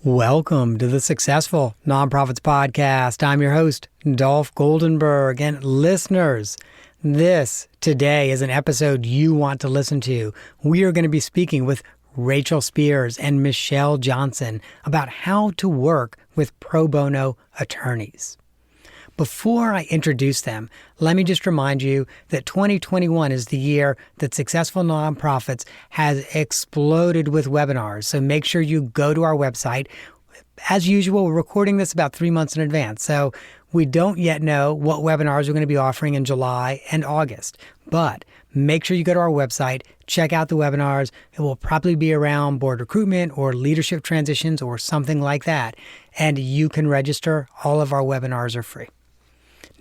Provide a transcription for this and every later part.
Welcome to the Successful Nonprofits Podcast. I'm your host, Dolph Goldenberg. And listeners, this today is an episode you want to listen to. We are going to be speaking with Rachel Spears and Michelle Johnson about how to work with pro bono attorneys. Before I introduce them, let me just remind you that 2021 is the year that Successful Nonprofits has exploded with webinars. So make sure you go to our website. As usual, we're recording this about 3 months in advance. So we don't yet know what webinars we're going to be offering in July and August. But make sure you go to our website, check out the webinars. It will probably be around board recruitment or leadership transitions or something like that. And you can register. All of our webinars are free.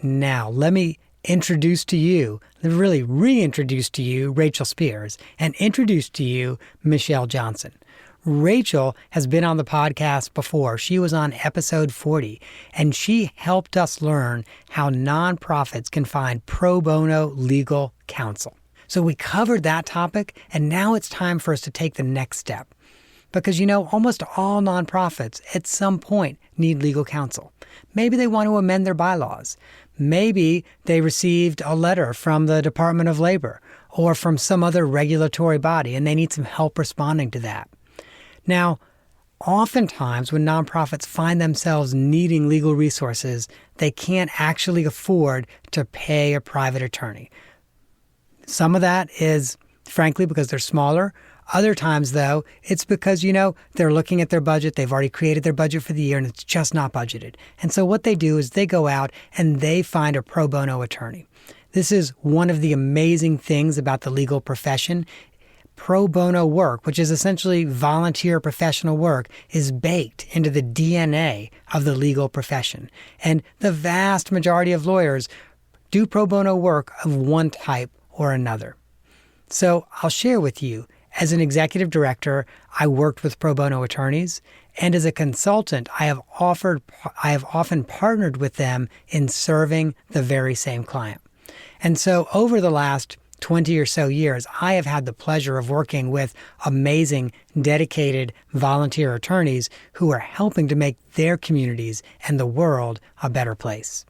Now, let me introduce to you, really reintroduce to you Rachel Spears and introduce to you Michelle Johnson. Rachel has been on the podcast before. She was on episode 40, and she helped us learn how nonprofits can find pro bono legal counsel. So we covered that topic, and now it's time for us to take the next step. Because, almost all nonprofits at some point need legal counsel. Maybe they want to amend their bylaws. Maybe they received a letter from the Department of Labor or from some other regulatory body, and they need some help responding to that. Now, oftentimes when nonprofits find themselves needing legal resources, they can't actually afford to pay a private attorney. Some of that is, frankly, because they're smaller. Other times, though, it's because, they're looking at their budget. They've already created their budget for the year, and it's just not budgeted. And so what they do is they go out and they find a pro bono attorney. This is one of the amazing things about the legal profession. Pro bono work, which is essentially volunteer professional work, is baked into the DNA of the legal profession. And the vast majority of lawyers do pro bono work of one type or another. So I'll share with you, as an executive director, I worked with pro bono attorneys, and as a consultant, I have often partnered with them in serving the very same client. And so over the last 20 or so years, I have had the pleasure of working with amazing, dedicated volunteer attorneys who are helping to make their communities and the world a better place.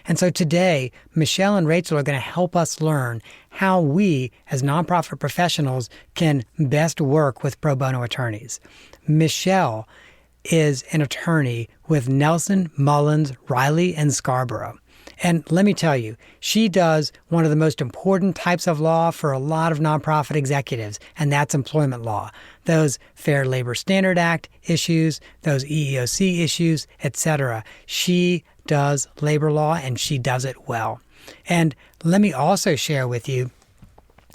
And so today, Michelle and Rachel are going to help us learn how we, as nonprofit professionals, can best work with pro bono attorneys. Michelle is an attorney with Nelson, Mullins, Riley, and Scarborough. And let me tell you, she does one of the most important types of law for a lot of nonprofit executives, and that's employment law. Those Fair Labor Standard Act issues, those EEOC issues, etc. She does labor law, and she does it well. And let me also share with you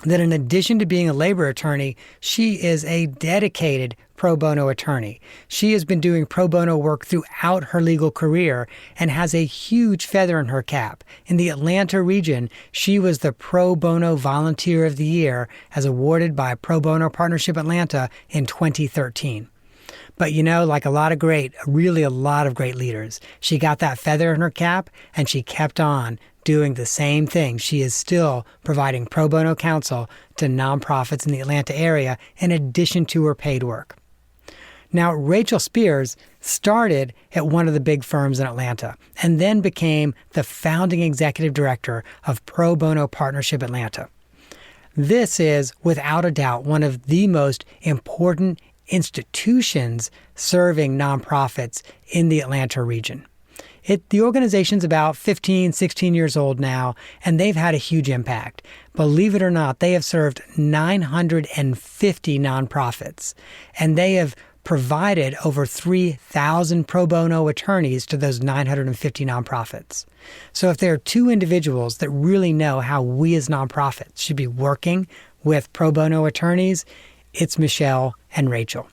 that in addition to being a labor attorney, she is a dedicated pro bono attorney. She has been doing pro bono work throughout her legal career and has a huge feather in her cap. In the Atlanta region, she was the Pro Bono Volunteer of the Year as awarded by Pro Bono Partnership Atlanta in 2013. But like a lot of great leaders, she got that feather in her cap and she kept on doing the same thing. She is still providing pro bono counsel to nonprofits in the Atlanta area in addition to her paid work. Now, Rachel Spears started at one of the big firms in Atlanta and then became the founding executive director of Pro Bono Partnership Atlanta. This is, without a doubt, one of the most important institutions serving nonprofits in the Atlanta region. The organization's about 15, 16 years old now, and they've had a huge impact. Believe it or not, they have served 950 nonprofits, and they have provided over 3,000 pro bono attorneys to those 950 nonprofits. So if there are two individuals that really know how we as nonprofits should be working with pro bono attorneys, it's Michelle and Rachel.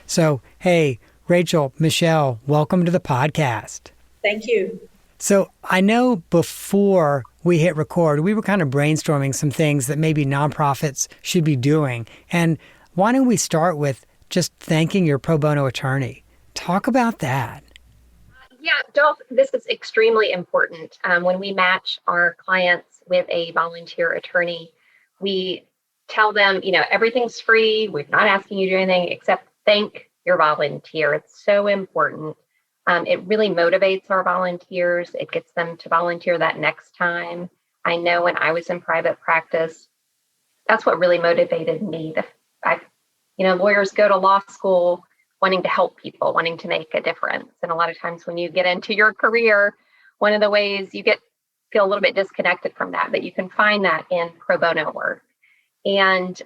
So, hey, Rachel, Michelle, welcome to the podcast. Thank you. So I know before we hit record, we were kind of brainstorming some things that maybe nonprofits should be doing. And why don't we start with just thanking your pro bono attorney? Talk about that. Yeah, Dolph, this is extremely important. When we match our clients with a volunteer attorney, we tell them, everything's free. We're not asking you to do anything except thank your volunteer. It's so important. It really motivates our volunteers. It gets them to volunteer that next time. I know when I was in private practice, that's what really motivated me. Lawyers go to law school wanting to help people, wanting to make a difference. And a lot of times when you get into your career, one of the ways you feel a little bit disconnected from that, but you can find that in pro bono work. And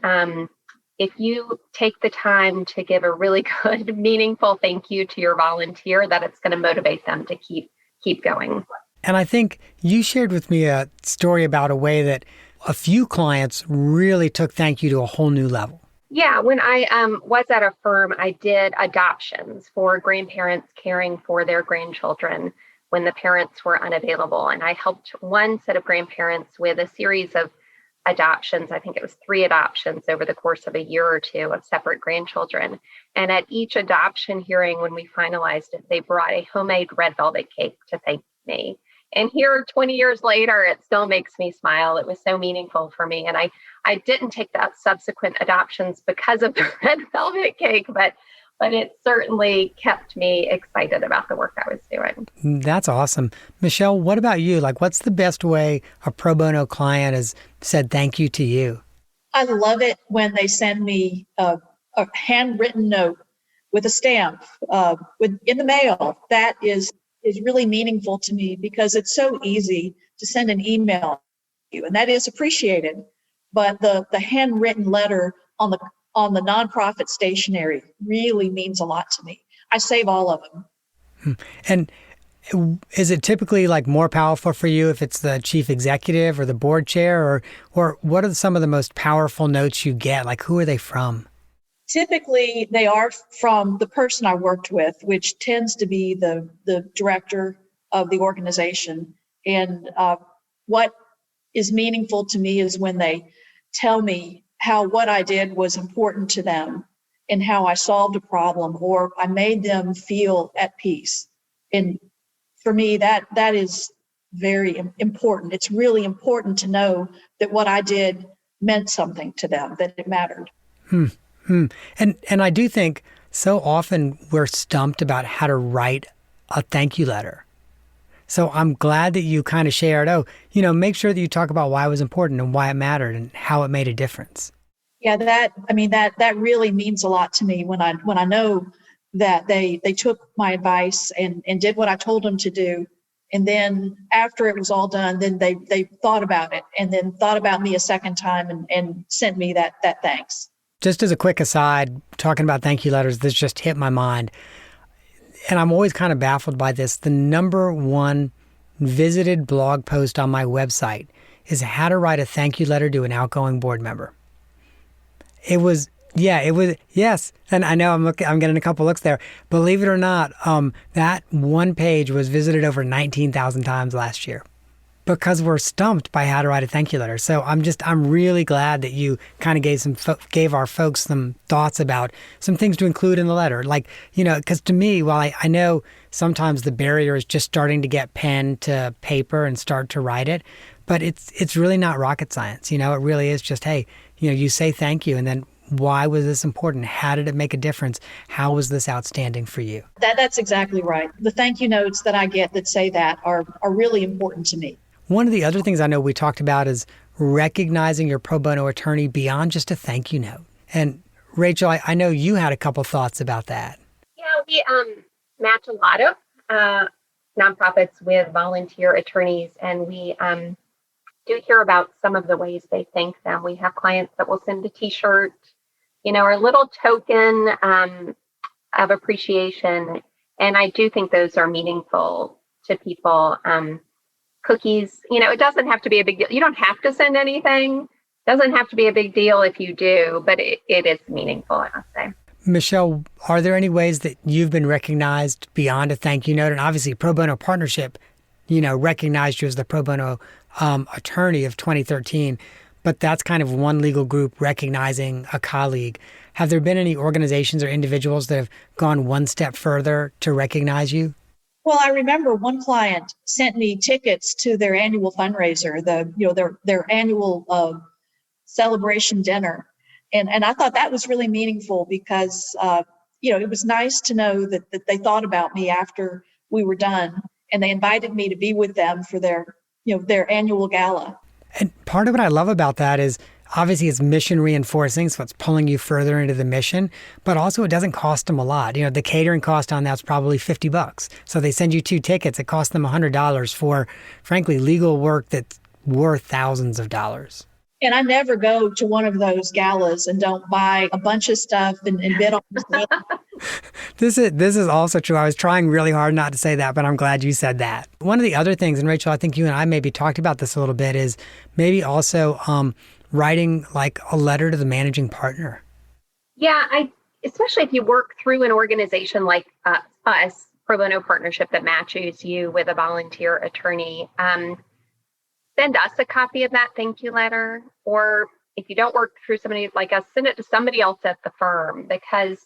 if you take the time to give a really good, meaningful thank you to your volunteer, that it's going to motivate them to keep going. And I think you shared with me a story about a way that a few clients really took thank you to a whole new level. Yeah, when I was at a firm, I did adoptions for grandparents caring for their grandchildren when the parents were unavailable. And I helped one set of grandparents with a series of adoptions. I think it was 3 adoptions over the course of a year or two of separate grandchildren. And at each adoption hearing, when we finalized it, they brought a homemade red velvet cake to thank me. And here, 20 years later, it still makes me smile. It was so meaningful for me. And I didn't take that subsequent adoptions because of the red velvet cake, but it certainly kept me excited about the work I was doing. That's awesome. Michelle, what about you? Like, what's the best way a pro bono client has said thank you to you? I love it when they send me a handwritten note with a stamp in the mail. That is really meaningful to me because it's so easy to send an email to you, and that is appreciated. But the handwritten letter on the nonprofit stationery really means a lot to me. I save all of them. And is it typically like more powerful for you if it's the chief executive or the board chair, or what are some of the most powerful notes you get? Like, who are they from? Typically, they are from the person I worked with, which tends to be the director of the organization. And what is meaningful to me is when they tell me how what I did was important to them and how I solved a problem or I made them feel at peace. And for me, that is very important. It's really important to know that what I did meant something to them, that it mattered. And I do think so often we're stumped about how to write a thank you letter. So I'm glad that you kind of shared, make sure that you talk about why it was important and why it mattered and how it made a difference. Yeah, that really means a lot to me when I know that they took my advice and did what I told them to do. And then after it was all done, then they thought about it and then thought about me a second time and sent me that thanks. Just as a quick aside, talking about thank you letters, this just hit my mind. And I'm always kind of baffled by this. The number one visited blog post on my website is how to write a thank you letter to an outgoing board member. Yes. And I know I'm getting a couple looks there. Believe it or not, that one page was visited over 19,000 times last year because we're stumped by how to write a thank you letter. So I'm really glad that you kind of gave our folks some thoughts about some things to include in the letter. Like, because to me, while I know sometimes the barrier is just starting to get pen to paper and start to write it, but it's really not rocket science. It really is just, hey, you say thank you and then why was this important? How did it make a difference? How was this outstanding for you? That's exactly right. The thank you notes that I get that say that are really important to me. One of the other things I know we talked about is recognizing your pro bono attorney beyond just a thank you note. And Rachel, I know you had a couple thoughts about that. Yeah, we match a lot of nonprofits with volunteer attorneys, and we do hear about some of the ways they thank them. We have clients that will send a T-shirt, or a little token of appreciation. And I do think those are meaningful to people. Cookies, it doesn't have to be a big deal. You don't have to send anything. It doesn't have to be a big deal if you do, but it is meaningful, I must say. Michelle, are there any ways that you've been recognized beyond a thank you note? And obviously Pro Bono Partnership, recognized you as the pro bono attorney of 2013, but that's kind of one legal group recognizing a colleague. Have there been any organizations or individuals that have gone one step further to recognize you? Well, I remember one client sent me tickets to their annual fundraiser, their annual celebration dinner. And I thought that was really meaningful because it was nice to know that they thought about me after we were done, and they invited me to be with them for their annual gala. And part of what I love about that is obviously it's mission reinforcing, so it's pulling you further into the mission, but also it doesn't cost them a lot. The catering cost on that's probably $50. So they send you 2 tickets. It costs them $100 for, frankly, legal work that's worth thousands of dollars. And I never go to one of those galas and don't buy a bunch of stuff and bid on it. This is also true. I was trying really hard not to say that, but I'm glad you said that. One of the other things, and Rachel, I think you and I maybe talked about this a little bit, is maybe also writing like a letter to the managing partner. Yeah, especially if you work through an organization like us, Pro Bono Partnership, that matches you with a volunteer attorney. Send us a copy of that thank you letter, or if you don't work through somebody like us, send it to somebody else at the firm, because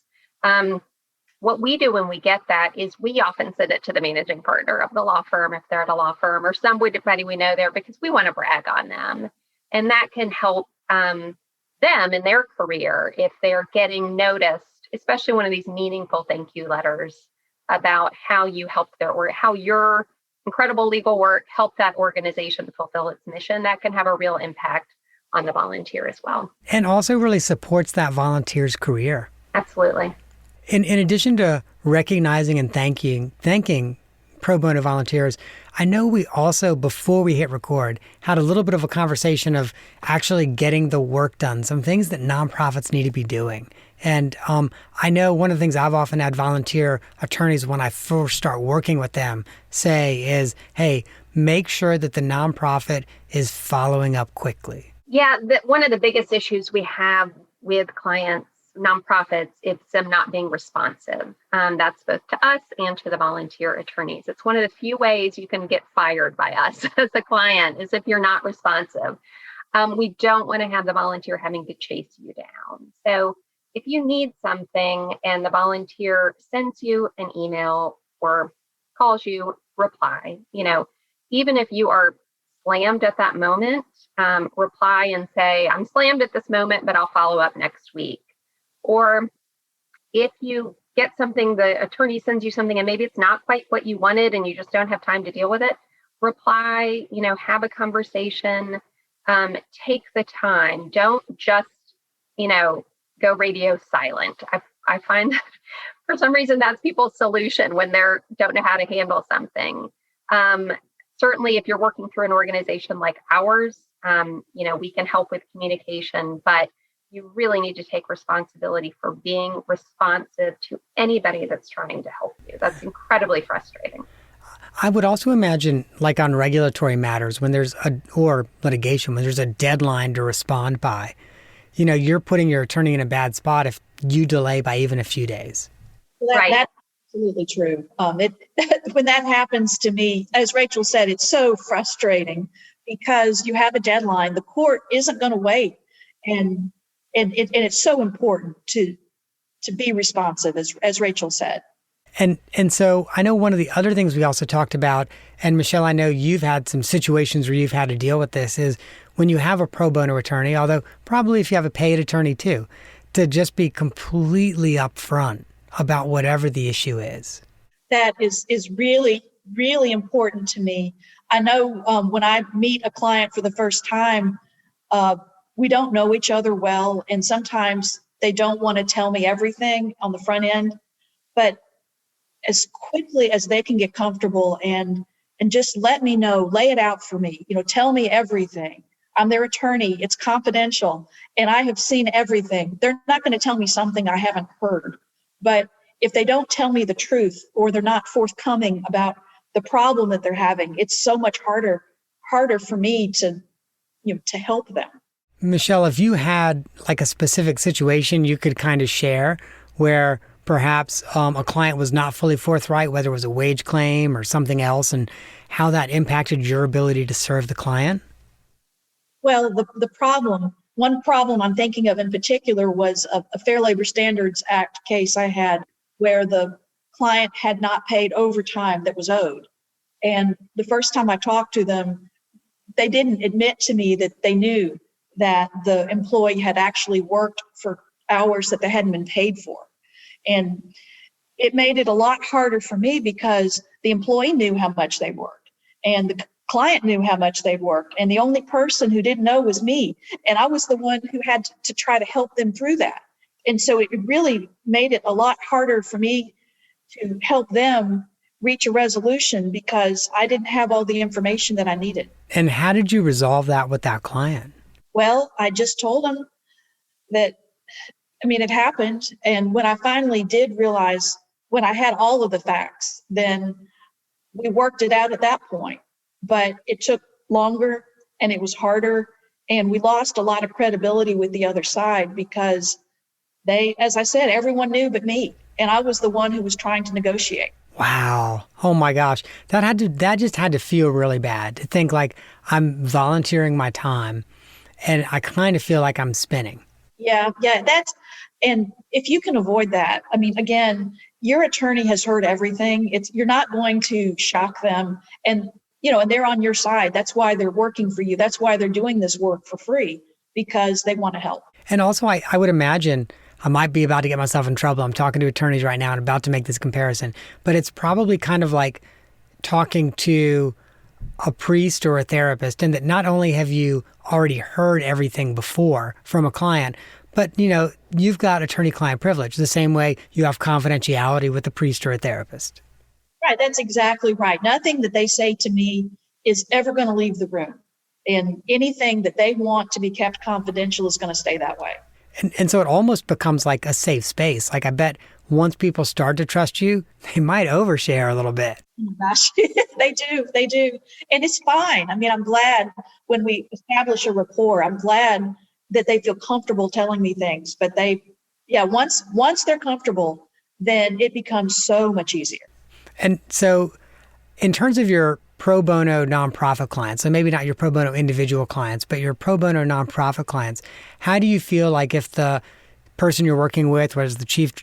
what we do when we get that is we often send it to the managing partner of the law firm if they're at a law firm, or somebody we know there, because we want to brag on them. And that can help them in their career if they're getting noticed, especially one of these meaningful thank you letters about how you helped how your incredible legal work helped that organization fulfill its mission. That can have a real impact on the volunteer as well. And also really supports that volunteer's career. Absolutely. In addition to recognizing and thanking pro bono volunteers, I know we also, before we hit record, had a little bit of a conversation of actually getting the work done, some things that nonprofits need to be doing. And I know one of the things I've often had volunteer attorneys when I first start working with them say is, hey, make sure that the nonprofit is following up quickly. Yeah, one of the biggest issues we have with clients, nonprofits, it's them not being responsive. That's both to us and to the volunteer attorneys. It's one of the few ways you can get fired by us as a client is if you're not responsive. We don't want to have the volunteer having to chase you down. So if you need something and the volunteer sends you an email or calls you, reply. Even if you are slammed at that moment, reply and say, I'm slammed at this moment, but I'll follow up next week. Or if you get something, the attorney sends you something and maybe it's not quite what you wanted and you just don't have time to deal with it, reply, have a conversation, take the time. Don't just, go radio silent. I find that for some reason that's people's solution when they don't know how to handle something. Certainly if you're working through an organization like ours, we can help with communication, but you really need to take responsibility for being responsive to anybody that's trying to help you. That's incredibly frustrating. I would also imagine, like on regulatory matters, or litigation, when there's a deadline to respond by, you're putting your attorney in a bad spot if you delay by even a few days. Right. That's absolutely true. When that happens to me, as Rachel said, it's so frustrating because you have a deadline. The court isn't going to wait, and it's so important to be responsive, as Rachel said. And so I know one of the other things we also talked about, and Michelle, I know you've had some situations where you've had to deal with this, is when you have a pro bono attorney, although probably if you have a paid attorney too, to just be completely upfront about whatever the issue is. That is really, really important to me. I know when I meet a client for the first time, we don't know each other well, and sometimes they don't want to tell me everything on the front end, but as quickly as they can get comfortable and just let me know, lay it out for me, tell me everything. I'm their attorney, it's confidential, and I have seen everything. They're not going to tell me something I haven't heard. But if they don't tell me the truth or they're not forthcoming about the problem that they're having, it's so much harder for me to help them. Michelle, if you had like a specific situation you could kind of share where perhaps a client was not fully forthright, whether it was a wage claim or something else, and how that impacted your ability to serve the client? Well, one problem I'm thinking of in particular was a Fair Labor Standards Act case I had where the client had not paid overtime that was owed. And the first time I talked to them, they didn't admit to me that they knew that the employee had actually worked for hours that they hadn't been paid for. And it made it a lot harder for me because the employee knew how much they worked and the client knew how much they worked. And the only person who didn't know was me. And I was the one who had to try to help them through that. And so it really made it a lot harder for me to help them reach a resolution because I didn't have all the information that I needed. And how did you resolve that with that client? Well, I just told them that, it happened. And when I finally did realize, when I had all of the facts, then we worked it out at that point. But it took longer and it was harder. And we lost a lot of credibility with the other side because they, as I said, everyone knew but me. And I was the one who was trying to negotiate. Wow. Oh my gosh. That just had to feel really bad to think like I'm volunteering my time and I kind of feel like I'm spinning. Yeah. And if you can avoid that, again, your attorney has heard everything. You're not going to shock them and they're on your side. That's why they're working for you. That's why they're doing this work for free, because they want to help. And also I would imagine I might be about to get myself in trouble. I'm talking to attorneys right now and about to make this comparison, but it's probably kind of like talking to a priest or a therapist, in that not only have you already heard everything before from a client, but you've got attorney-client privilege the same way you have confidentiality with a priest or a therapist. Right. That's exactly right. Nothing that they say to me is ever going to leave the room. And anything that they want to be kept confidential is going to stay that way. And so it almost becomes like a safe space. Like I bet once people start to trust you, they might overshare a little bit. Oh my gosh, they do. And it's fine. I'm glad when we establish a rapport, I'm glad that they feel comfortable telling me things. But once they're comfortable, then it becomes so much easier. And so in terms of your pro bono nonprofit clients, so maybe not your pro bono individual clients, but your pro bono nonprofit clients, how do you feel like if the person you're working with, whether it's the chief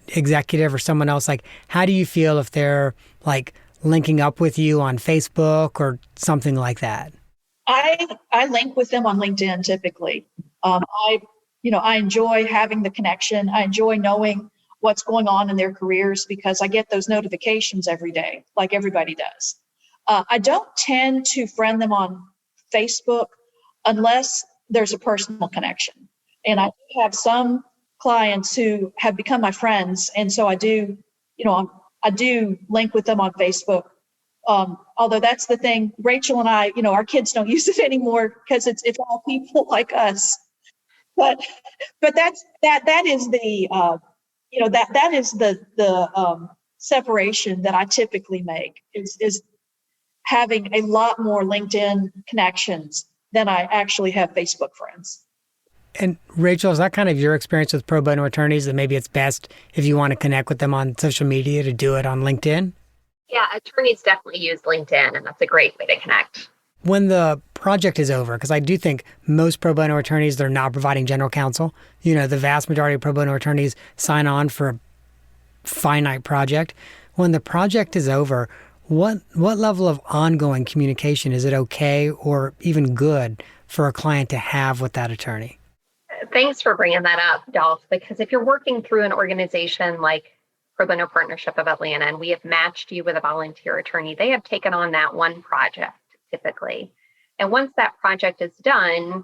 executive or someone else, like how do you feel if they're like linking up with you on Facebook or something like that? I link with them on LinkedIn typically. I enjoy having the connection. I enjoy knowing what's going on in their careers because I get those notifications every day, like everybody does. I don't tend to friend them on Facebook unless there's a personal connection. And I have some clients who have become my friends. And so I do link with them on Facebook. Although that's the thing, Rachel and I, our kids don't use it anymore because it's all people like us. But that is the that is the separation that I typically make is having a lot more LinkedIn connections than I actually have Facebook friends. And Rachel, is that kind of your experience with pro bono attorneys, that maybe it's best if you want to connect with them on social media to do it on LinkedIn? Yeah, attorneys definitely use LinkedIn, and that's a great way to connect. When the project is over, because I do think most pro bono attorneys, they're not providing general counsel. The vast majority of pro bono attorneys sign on for a finite project. When the project is over, what level of ongoing communication is it okay or even good for a client to have with that attorney? Thanks for bringing that up, Dolph, because if you're working through an organization like Pro Bono Partnership of Atlanta and we have matched you with a volunteer attorney, they have taken on that one project typically. And once that project is done,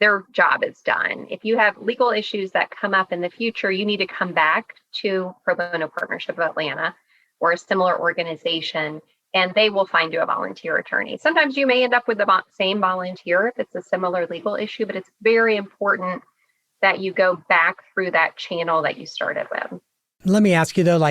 their job is done. If you have legal issues that come up in the future, you need to come back to Pro Bono Partnership of Atlanta or a similar organization, and they will find you a volunteer attorney. Sometimes you may end up with the same volunteer if it's a similar legal issue, but it's very important that you go back through that channel that you started with. Let me ask you though,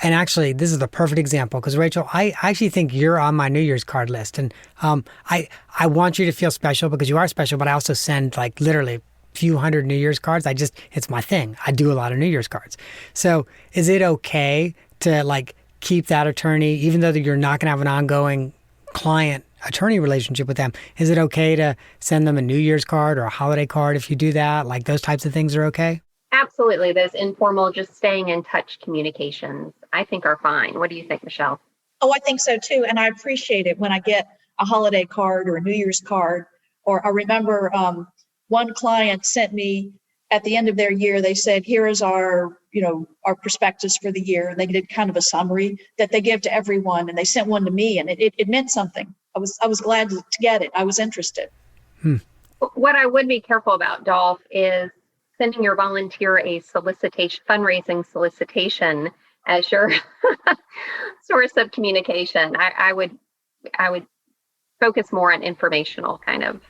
and actually this is the perfect example, because Rachel, I actually think you're on my New Year's card list. And I want you to feel special because you are special, but I also send like literally a few hundred New Year's cards. It's my thing. I do a lot of New Year's cards. So is it okay to keep that attorney, even though you're not going to have an ongoing client attorney relationship with them? Is it okay to send them a New Year's card or a holiday card if you do that? Like those types of things are okay? Absolutely. Those informal, just staying in touch communications, I think are fine. What do you think, Michelle? Oh, I think so too. And I appreciate it when I get a holiday card or a New Year's card. Or I remember one client sent me at the end of their year, they said, here is our, our prospectus for the year. And they did kind of a summary that they give to everyone. And they sent one to me, and it meant something. I was glad to get it. I was interested. What I would be careful about, Dolph, is sending your volunteer a fundraising solicitation as your source of communication. I would focus more on informational kind of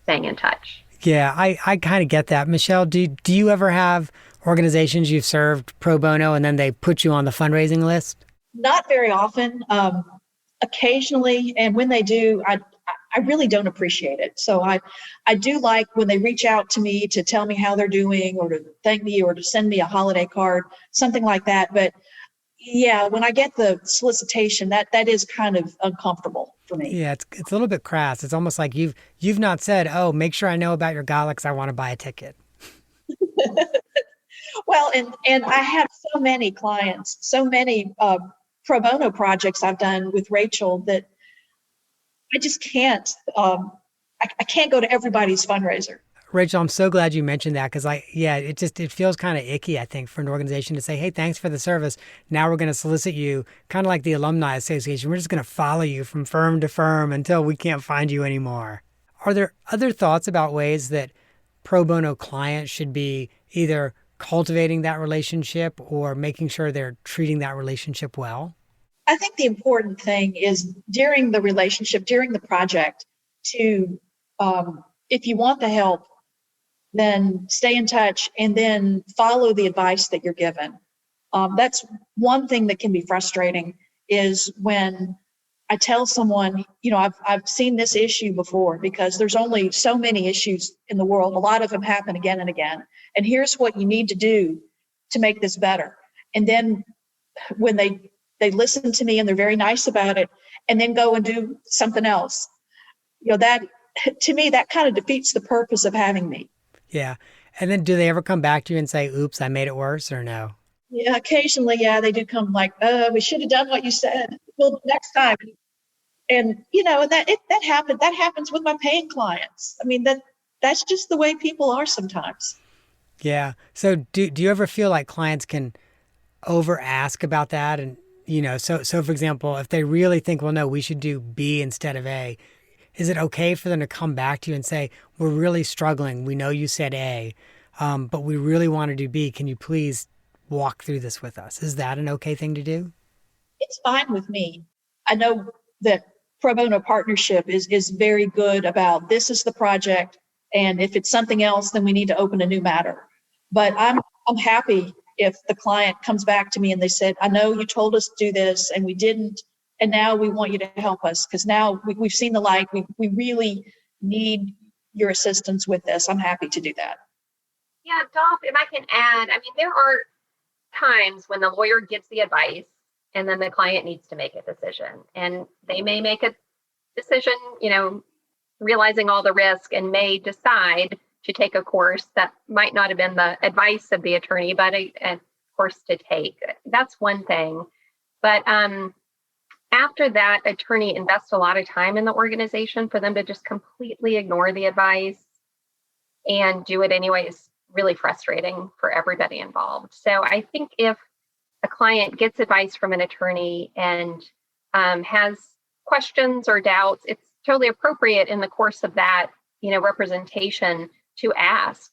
staying in touch. Yeah, I kind of get that. Michelle, do you ever have organizations you've served pro bono and then they put you on the fundraising list? Not very often. Occasionally, and when they do, I really don't appreciate it. So I do like when they reach out to me to tell me how they're doing, or to thank me, or to send me a holiday card, something like that. But yeah, when I get the solicitation, that is kind of uncomfortable for me. Yeah, it's a little bit crass. It's almost like you've not said, oh, make sure I know about your gala because I want to buy a ticket. Well, and I have so many clients, so many pro bono projects I've done with Rachel that I just can't. I can't go to everybody's fundraiser. Rachel, I'm so glad you mentioned that because it feels kind of icky, I think, for an organization to say, hey, thanks for the service. Now we're going to solicit you, kind of like the Alumni Association. We're just going to follow you from firm to firm until we can't find you anymore. Are there other thoughts about ways that pro bono clients should be either cultivating that relationship or making sure they're treating that relationship well? I think the important thing is during the relationship, during the project, to, if you want the help, then stay in touch and then follow the advice that you're given. That's one thing that can be frustrating, is when I tell someone, I've seen this issue before, because there's only so many issues in the world. A lot of them happen again and again. And here's what you need to do to make this better. And then when they listen to me and they're very nice about it, and then go and do something else, that, to me, that kind of defeats the purpose of having me. Yeah. And then do they ever come back to you and say, oops, I made it worse, or no? Yeah, occasionally, they do come like, we should have done what you said. Well, next time. And, and that happens with my paying clients. I mean, that's just the way people are sometimes. Yeah. So do you ever feel like clients can over ask about that? And, so for example, if they really think, well, no, we should do B instead of A, is it okay for them to come back to you and say, we're really struggling. We know you said A, but we really want to do B. Can you please walk through this with us? Is that an okay thing to do? It's fine with me. I know that pro bono partnership is very good about, this is the project, and if it's something else, then we need to open a new matter. But I'm happy if the client comes back to me and they said, I know you told us to do this and we didn't, and now we want you to help us because now we've seen the light. We really need your assistance with this. I'm happy to do that. Yeah, Dolph, if I can add, there are times when the lawyer gives the advice and then the client needs to make a decision. And they may make a decision, realizing all the risk, and may decide to take a course that might not have been the advice of the attorney, but a course to take. That's one thing. But after that, attorney invests a lot of time in the organization. For them to just completely ignore the advice and do it anyway is really frustrating for everybody involved. So I think if a client gets advice from an attorney and has questions or doubts, it's totally appropriate in the course of that, representation to ask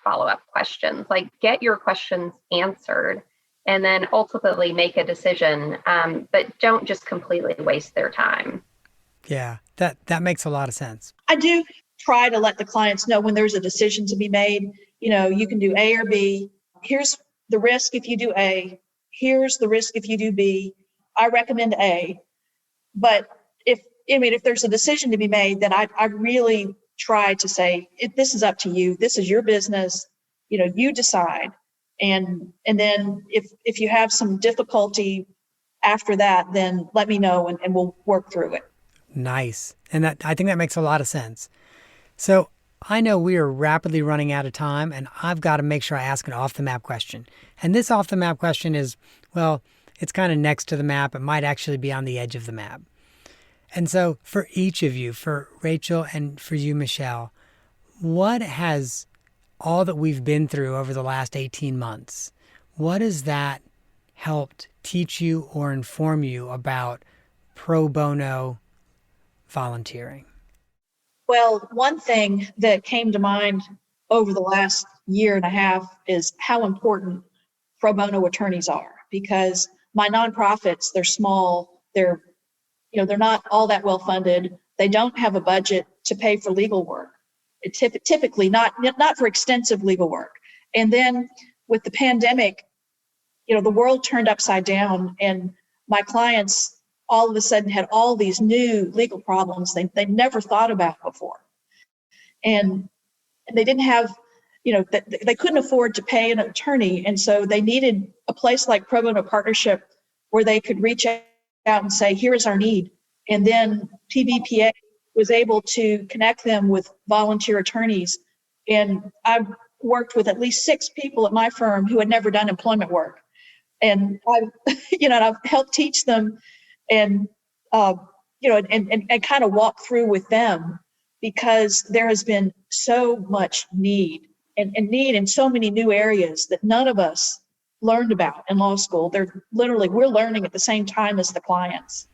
follow-up questions, like get your questions answered, and then ultimately make a decision. But don't just completely waste their time. Yeah, that makes a lot of sense. I do try to let the clients know when there's a decision to be made. You can do A or B. Here's the risk if you do A. Here's the risk if you do B. I recommend A. But if there's a decision to be made, then I really try to say, this is up to you. This is your business. You decide. And then if you have some difficulty after that, then let me know and we'll work through it. Nice. And I think that makes a lot of sense. So I know we are rapidly running out of time, and I've got to make sure I ask an off-the-map question. And this off-the-map question is, well, it's kind of next to the map. It might actually be on the edge of the map. And so for each of you, for Rachel and for you, Michelle, what has all that we've been through over the last 18 months, what has that helped teach you or inform you about pro bono volunteering? Well, one thing that came to mind over the last year and a half is how important pro bono attorneys are, because my nonprofits, they're small, they're not all that well funded. They don't have a budget to pay for legal work. Typically not for extensive legal work. And then with the pandemic, the world turned upside down, and my clients all of a sudden had all these new legal problems they never thought about before. And they didn't have, they couldn't afford to pay an attorney. And so they needed a place like Pro Bono Partnership where they could reach out and say, here is our need. And then PBPA was able to connect them with volunteer attorneys. And I've worked with at least 6 people at my firm who had never done employment work. And I've helped teach them and kind of walk through with them, because there has been so much need and need in so many new areas that none of us learned about in law school. We're learning at the same time as the clients.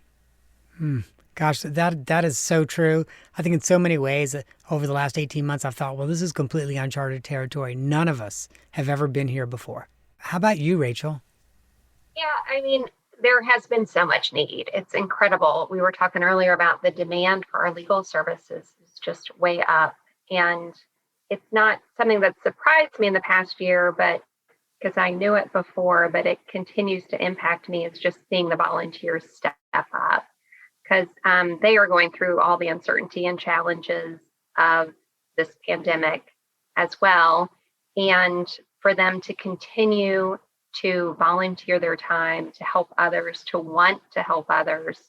Gosh, that is so true. I think in so many ways over the last 18 months, I've thought, well, this is completely uncharted territory. None of us have ever been here before. How about you, Rachel? Yeah, there has been so much need. It's incredible. We were talking earlier about the demand for our legal services is just way up. And it's not something that surprised me in the past year, but because I knew it before, but it continues to impact me, is just seeing the volunteers step up, because they are going through all the uncertainty and challenges of this pandemic as well. And for them to continue to volunteer their time to help others, to want to help others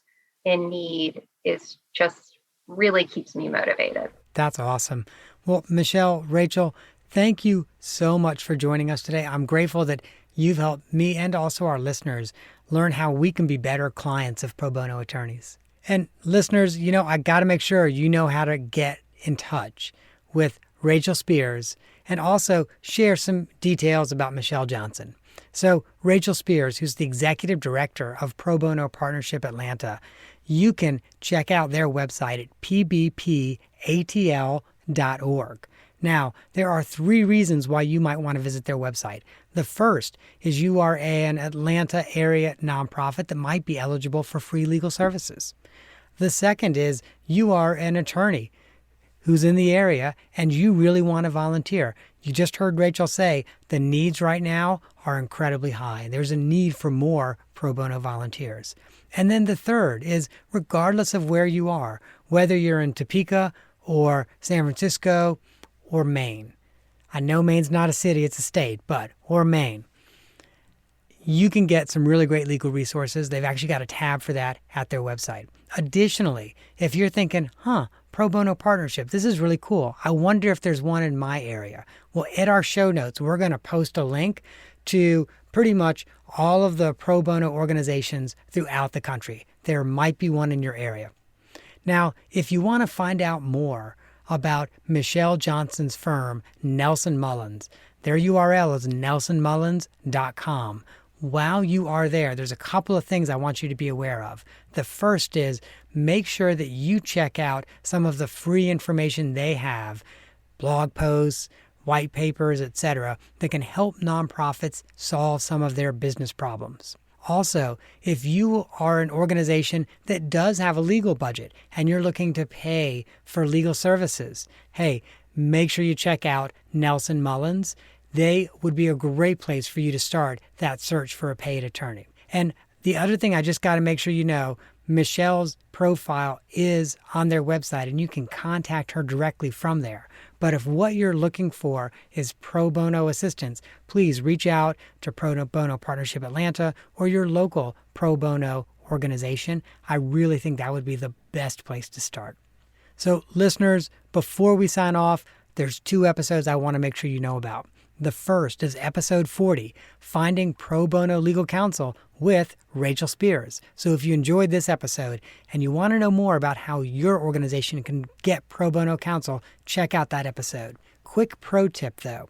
in need, is just really keeps me motivated. That's awesome. Well, Michelle, Rachel, thank you so much for joining us today. I'm grateful that you've helped me and also our listeners learn how we can be better clients of pro bono attorneys. And listeners, I got to make sure you know how to get in touch with Rachel Spears and also share some details about Michelle Johnson. So Rachel Spears, who's the executive director of Pro Bono Partnership Atlanta, you can check out their website at pbpatl.org. Now, there are 3 reasons why you might want to visit their website. The first is you are an Atlanta area nonprofit that might be eligible for free legal services. The second is you are an attorney who's in the area and you really want to volunteer. You just heard Rachel say the needs right now are incredibly high. There's a need for more pro bono volunteers. And then the third is, regardless of where you are, whether you're in Topeka or San Francisco or Maine. I know Maine's not a city, it's a state, or Maine. You can get some really great legal resources. They've actually got a tab for that at their website. Additionally, if you're thinking, pro bono partnership, this is really cool. I wonder if there's one in my area. Well, at our show notes, we're going to post a link to pretty much all of the pro bono organizations throughout the country. There might be one in your area. Now, if you want to find out more about Michelle Johnson's firm, Nelson Mullins, their URL is nelsonmullins.com. While you are there, there's a couple of things I want you to be aware of. The first is make sure that you check out some of the free information they have, blog posts, white papers, etc., that can help nonprofits solve some of their business problems. Also, if you are an organization that does have a legal budget and you're looking to pay for legal services, make sure you check out Nelson Mullins. They would be a great place for you to start that search for a paid attorney. And the other thing I just got to make sure you know, Michelle's profile is on their website and you can contact her directly from there. But if what you're looking for is pro bono assistance, please reach out to Pro Bono Partnership Atlanta or your local pro bono organization. I really think that would be the best place to start. So listeners, before we sign off, there's 2 episodes I want to make sure you know about. The first is episode 40, Finding Pro Bono Legal Counsel with Rachel Spears. So if you enjoyed this episode and you want to know more about how your organization can get pro bono counsel, check out that episode. Quick pro tip though,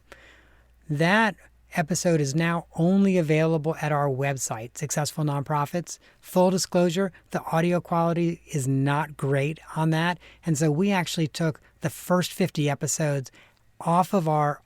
that episode is now only available at our website, Successful Nonprofits. Full disclosure, the audio quality is not great on that. And so we actually took the first 50 episodes off of our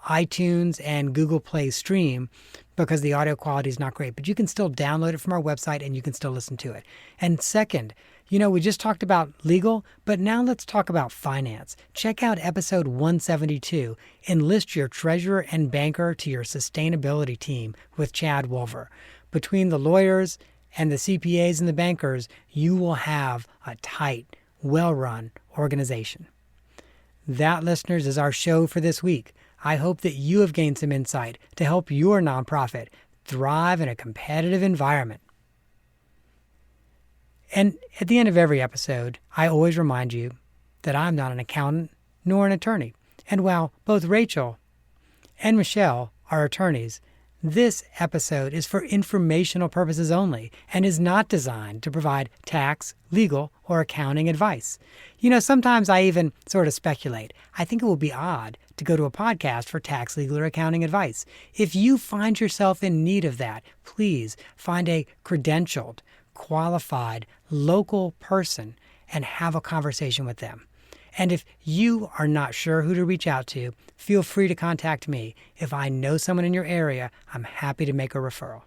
iTunes and Google Play stream because the audio quality is not great. But you can still download it from our website and you can still listen to it. And second, we just talked about legal, but now let's talk about finance. Check out episode 172, Enlist Your Treasurer and Banker to Your Sustainability Team with Chad Wolver. Between the lawyers and the CPAs and the bankers, you will have a tight, well-run organization. That, listeners, is our show for this week. I hope that you have gained some insight to help your nonprofit thrive in a competitive environment. And at the end of every episode, I always remind you that I'm not an accountant nor an attorney. And while both Rachel and Michelle are attorneys, this episode is for informational purposes only and is not designed to provide tax, legal, or accounting advice. Sometimes I even sort of speculate. I think it would be odd to go to a podcast for tax, legal, or accounting advice. If you find yourself in need of that, please find a credentialed, qualified, local person and have a conversation with them. And if you are not sure who to reach out to, feel free to contact me. If I know someone in your area, I'm happy to make a referral.